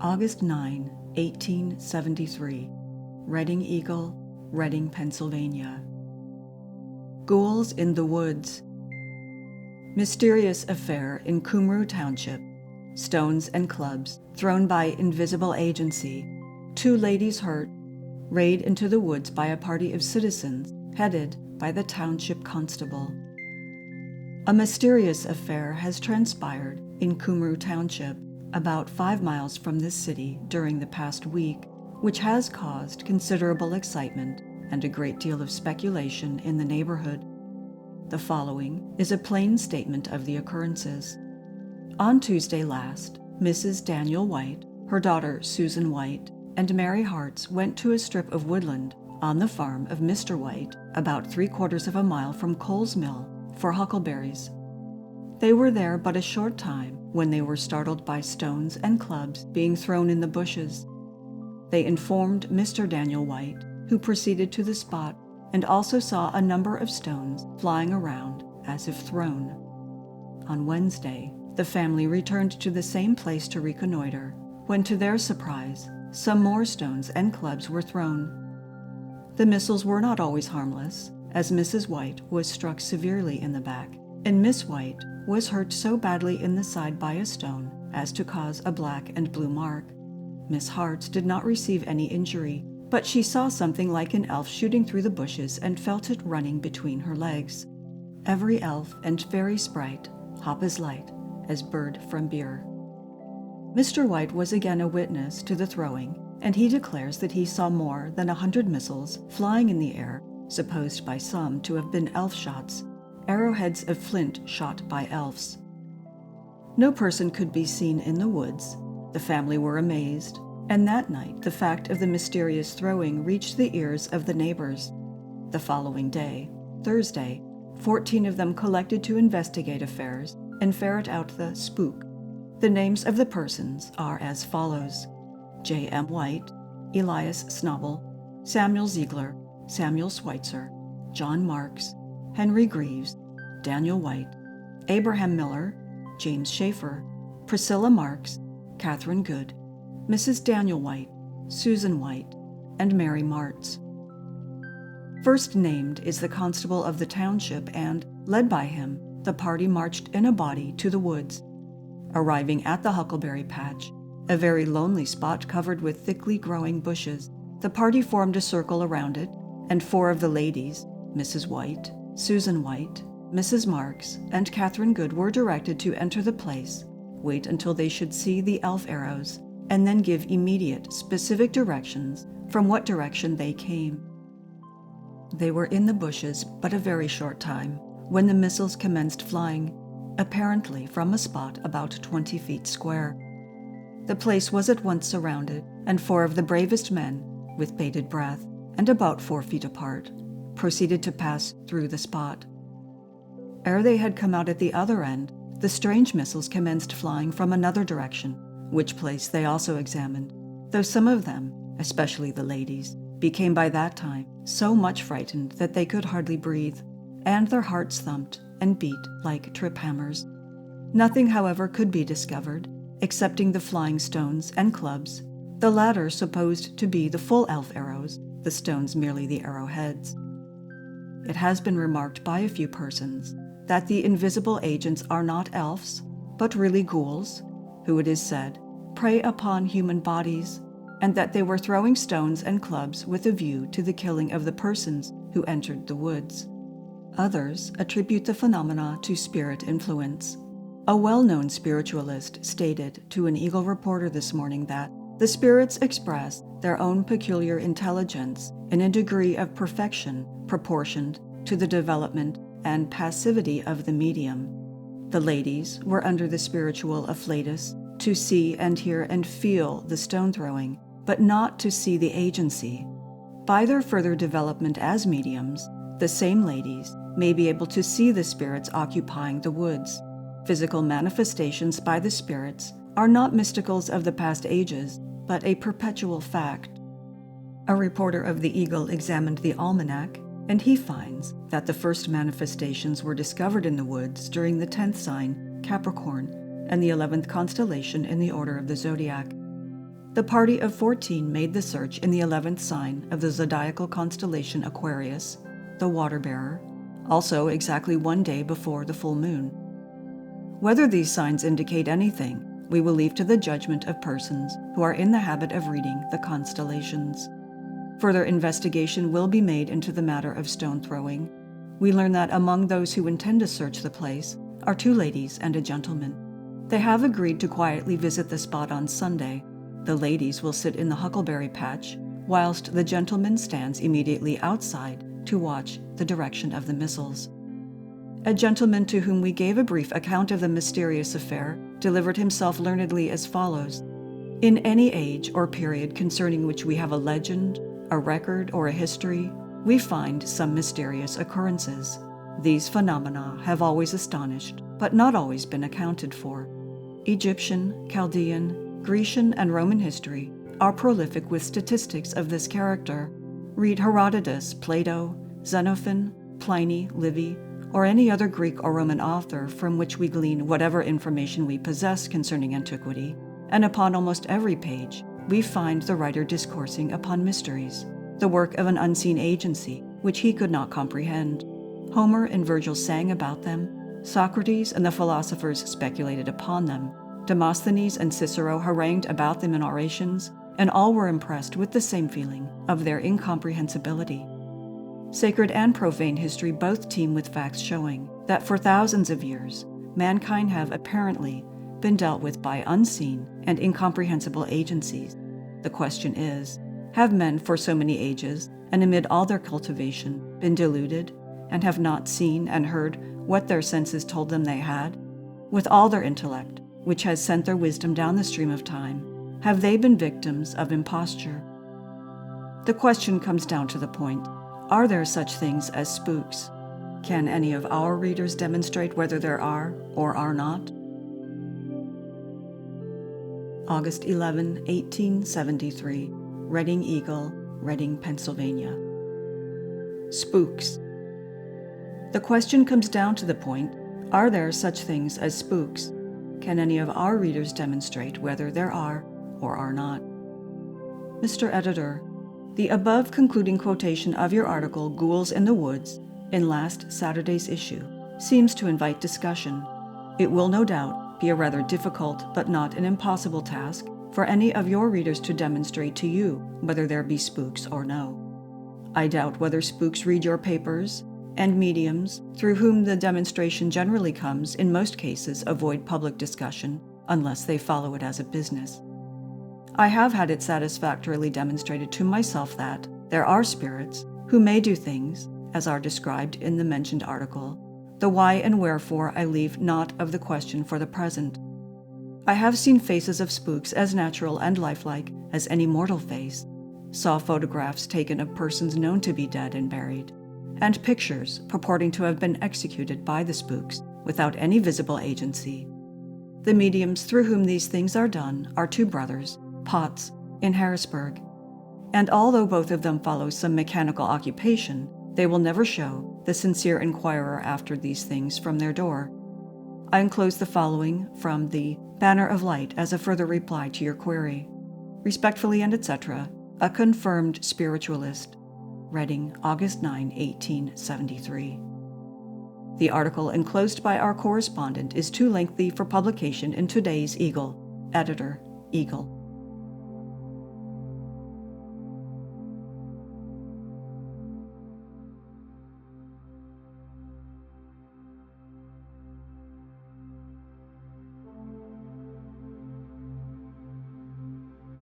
August 9, 1873, Reading Eagle, Reading, Pennsylvania. Ghouls in the Woods. Mysterious affair in Cumru Township. Stones and clubs thrown by invisible agency. 2 ladies hurt. Raid into the woods by a party of citizens headed by the township constable. A mysterious affair has transpired in Cumru Township, about 5 miles from this city, during the past week, which has caused considerable excitement and a great deal of speculation in the neighborhood. The following is a plain statement of the occurrences. On Tuesday last, Mrs. Daniel White, her daughter Susan White, and Mary Hartz went to a strip of woodland on the farm of Mr. White, about 3/4 of a mile from Cole's Mill, for huckleberries. They were there but a short time when they were startled by stones and clubs being thrown in the bushes. They informed Mr. Daniel White, who proceeded to the spot and also saw a number of stones flying around as if thrown. On Wednesday, the family returned to the same place to reconnoiter, when to their surprise, some more stones and clubs were thrown. The missiles were not always harmless, as Mrs. White was struck severely in the back, and Miss White was hurt so badly in the side by a stone as to cause a black and blue mark. Miss Hartz did not receive any injury, but she saw something like an elf shooting through the bushes and felt it running between her legs. Every elf and fairy sprite hop as light as bird from beer. Mr. White was again a witness to the throwing, and he declares that he saw more than 100 missiles flying in the air, supposed by some to have been elf shots, arrowheads of flint shot by elves. No person could be seen in the woods. The family were amazed, and that night the fact of the mysterious throwing reached the ears of the neighbors. The following day, Thursday, 14 of them collected to investigate affairs and ferret out the spook. The names of the persons are as follows: J. M. White, Elias Snobble, Samuel Ziegler, Samuel Schweitzer, John Marks, Henry Greaves, Daniel White, Abraham Miller, James Schaefer, Priscilla Marks, Catherine Good, Mrs. Daniel White, Susan White, and Mary Martz. First named is the constable of the township, and, led by him, the party marched in a body to the woods. Arriving at the huckleberry patch, a very lonely spot covered with thickly growing bushes, the party formed a circle around it, and 4 of the ladies, Mrs. White, Susan White, Mrs. Marks, and Catherine Good, were directed to enter the place, wait until they should see the elf arrows, and then give immediate, specific directions from what direction they came. They were in the bushes but a very short time when the missiles commenced flying, apparently from a spot about 20 feet square. The place was at once surrounded, and 4 of the bravest men, with bated breath and about 4 feet apart, proceeded to pass through the spot. Ere they had come out at the other end, the strange missiles commenced flying from another direction, which place they also examined, though some of them, especially the ladies, became by that time so much frightened that they could hardly breathe, and their hearts thumped and beat like trip hammers. Nothing, however, could be discovered, excepting the flying stones and clubs, the latter supposed to be the full elf arrows, the stones merely the arrowheads. It has been remarked by a few persons that the invisible agents are not elves, but really ghouls, who, it is said, prey upon human bodies, and that they were throwing stones and clubs with a view to the killing of the persons who entered the woods. Others attribute the phenomena to spirit influence. A well-known spiritualist stated to an Eagle reporter this morning that the spirits express their own peculiar intelligence in a degree of perfection proportioned to the development and passivity of the medium. The ladies were under the spiritual afflatus to see and hear and feel the stone throwing, but not to see the agency. By their further development as mediums, the same ladies may be able to see the spirits occupying the woods. Physical manifestations by the spirits are not mysticals of the past ages, but a perpetual fact. A reporter of the Eagle examined the almanac, and he finds that the first manifestations were discovered in the woods during the 10th sign, Capricorn, and the 11th constellation in the order of the zodiac. The party of 14 made the search in the 11th sign of the zodiacal constellation Aquarius, the water bearer, also exactly 1 day before the full moon. Whether these signs indicate anything, we will leave to the judgment of persons who are in the habit of reading the constellations. Further investigation will be made into the matter of stone throwing. We learn that among those who intend to search the place are 2 ladies and a gentleman. They have agreed to quietly visit the spot on Sunday. The ladies will sit in the huckleberry patch, whilst the gentleman stands immediately outside to watch the direction of the missiles. A gentleman to whom we gave a brief account of the mysterious affair delivered himself learnedly as follows: "In any age or period concerning which we have a legend, a record, or a history, we find some mysterious occurrences. These phenomena have always astonished, but not always been accounted for. Egyptian, Chaldean, Grecian, and Roman history are prolific with statistics of this character. Read Herodotus, Plato, Xenophon, Pliny, Livy, or any other Greek or Roman author from which we glean whatever information we possess concerning antiquity, and upon almost every page we find the writer discoursing upon mysteries, the work of an unseen agency which he could not comprehend. Homer and Virgil sang about them, Socrates and the philosophers speculated upon them, Demosthenes and Cicero harangued about them in orations, and all were impressed with the same feeling of their incomprehensibility. Sacred and profane history both teem with facts showing that for thousands of years, mankind have apparently been dealt with by unseen and incomprehensible agencies. The question is, have men for so many ages, and amid all their cultivation, been deluded, and have not seen and heard what their senses told them they had? With all their intellect, which has sent their wisdom down the stream of time, have they been victims of imposture? The question comes down to the point: are there such things as spooks? Can any of our readers demonstrate whether there are or are not? August 11, 1873, Reading Eagle, Reading, Pennsylvania. Spooks. The question comes down to the point: are there such things as spooks? Can any of our readers demonstrate whether there are or are not? Mr. Editor, the above concluding quotation of your article, Ghouls in the Woods, in last Saturday's issue, seems to invite discussion. It will no doubt be a rather difficult but not an impossible task for any of your readers to demonstrate to you whether there be spooks or no. I doubt whether spooks read your papers, and mediums, through whom the demonstration generally comes, in most cases avoid public discussion unless they follow it as a business. I have had it satisfactorily demonstrated to myself that there are spirits who may do things, as are described in the mentioned article. The why and wherefore I leave not of the question for the present. I have seen faces of spooks as natural and lifelike as any mortal face, saw photographs taken of persons known to be dead and buried, and pictures purporting to have been executed by the spooks without any visible agency. The mediums through whom these things are done are 2 brothers, Potts, in Harrisburg, and although both of them follow some mechanical occupation, they will never show the sincere inquirer after these things from their door. I enclose the following from the Banner of Light as a further reply to your query. Respectfully and etc., a confirmed spiritualist. Reading, August 9, 1873. The article enclosed by our correspondent is too lengthy for publication in today's Eagle. Editor, Eagle.